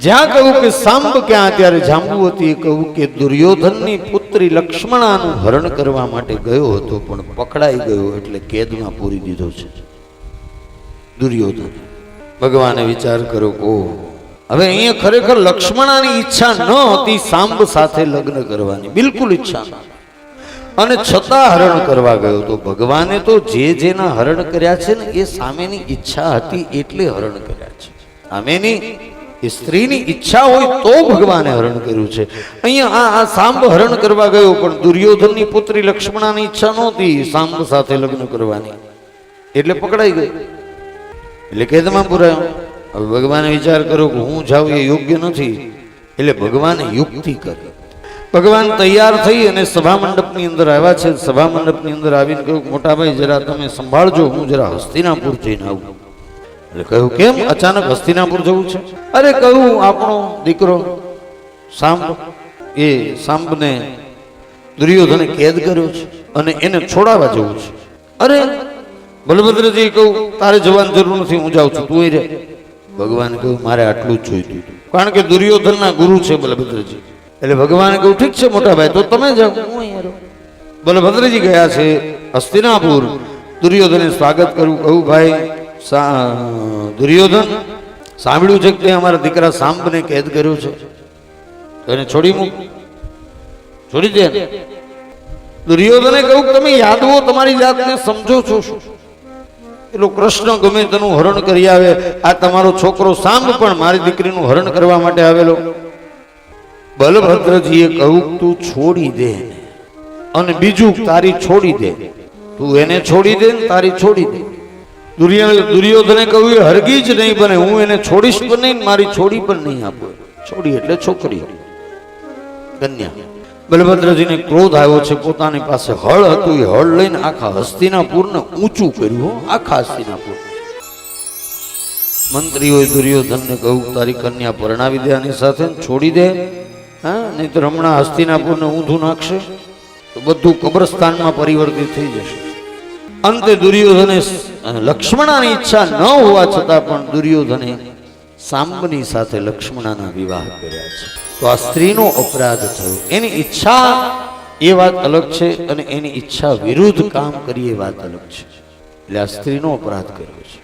જ્યાં કહ્યું કે સાંબ ક્યાં, ત્યારે જાંબુવતીએ કહ્યું કે દુર્યોધનની પુત્રી લક્ષ્મણાનું હરણ કરવા માટે ગયો હતો, પણ પકડાઈ ગયો એટલે કેદમાં પૂરી દીધો છે દુર્યોધન. ભગવાને વિચાર કર્યો કો હવે અહીંયા ખરેખર લક્ષ્મણાની ઈચ્છા ન હતી સાંબ સાથે લગ્ન કરવાની, બિલકુલ ઈચ્છા ન, અને છતાં હરણ કરવા ગયો. તો ભગવાને તો જે જેના હરણ કર્યા છે ને એ સામેની ઈચ્છા હતી એટલે હરણ કર્યા છે. સામેની એ સ્ત્રીની ઈચ્છા હોય તો ભગવાને હરણ કર્યું છે. અહીંયા આ સાંબ હરણ કરવા ગયો, પણ દુર્યોધનની પુત્રી લક્ષ્મણાની ઈચ્છા નહોતી સાંબ સાથે લગ્ન કરવાની, એટલે પકડાઈ ગઈ, એટલે કેદમાં પુરાયો. હવે ભગવાને વિચાર કર્યો કે હું જાઉં એ યોગ્ય નથી, એટલે ભગવાને યુક્તિ કરી. ભગવાન તૈયાર થઈ અને સભા મંડપની અંદર આવ્યા છે. સભા મંડપની અંદર આવીને કહ્યું મોટા ભાઈ જરા તમે સંભાળજો, હું જરા હસ્તિનાપુર જઈને આવું. એટલે કહ્યું કેમ અચાનક હસ્તિનાપુર જવું છે? અરે કહ્યું આપણો દીકરો સાંબ, એ સાંબને દુર્યોધને કેદ કર્યો છે અને એને છોડાવવા જવું છે. અરે બલભદ્રજી કહું તારે જવાની જરૂર નથી, હું જાઉં છું, તું રે. ભગવાને કહ્યું મારે આટલું જ જોઈતું, કારણ કે દુર્યોધનના ગુરુ છે બલભદ્રજી. એટલે ભગવાને કહ્યું ઠીક છે મોટા ભાઈ, તો તમે જાઓ, હું અહીંયા રહું. બલભદ્રજી ગયા છે હસ્તિનાપુર. દુર્યોધને સ્વાગત કર્યું. કહ્યું ભાઈ દુર્યોધન, સાંભળ્યું છે કે તે અમારા દીકરા સાંબને કેદ કર્યો છે, તો એને છોડી મૂક, છોડી દે. દુર્યોધને કહ્યું તમે યાદવો તમારી જાતને સમજો છો શું? એટલો કૃષ્ણ ગમે તેનું હરણ કરી આવે, આ તમારો છોકરો સાંબ પણ મારી દીકરીનું હરણ કરવા માટે આવેલો. બલભદ્રજીએ કહ્યું તું છોડી દે, અને બીજું તારી છોડી દે, તું એને છોડી દે ને તારી છોડી દે. દુર્યોધને કહ્યું એ હરગી જ નહીં બને, હું એને છોડીશ પણ નહીં, મારી છોડી પણ નહીં આપું. છોડી એટલે છોકરી, કન્યા. બલભદ્રજીને ક્રોધ આવ્યો છે, પોતાની પાસે હળ હતું, એ હળ લઈને આખા હસ્તિનાપુરને ઊંચું કર્યું. આખા હસ્તિનાપુર મંત્રીઓએ દુર્યોધનને કહ્યું તારી કન્યા પરણાવી દે આની સાથે, છોડી દે, હા, નહીં તો હમણાં હસ્તિનાપુરને ઊંધું નાખશે તો બધું કબ્રસ્તાનમાં પરિવર્તિત થઈ જશે. અંતે દુર્યોધને લક્ષ્મણાની ઈચ્છા ન હોવા છતાં પણ દુર્યોધને સાંબની સાથે લક્ષ્મણાના વિવાહ કર્યા છે. તો આ સ્ત્રીનો અપરાધ થયો. એની ઈચ્છા એ વાત અલગ છે, અને એની ઈચ્છા વિરુદ્ધ કામ કરી એ વાત અલગ છે. એટલે આ સ્ત્રીનો અપરાધ કર્યો છે.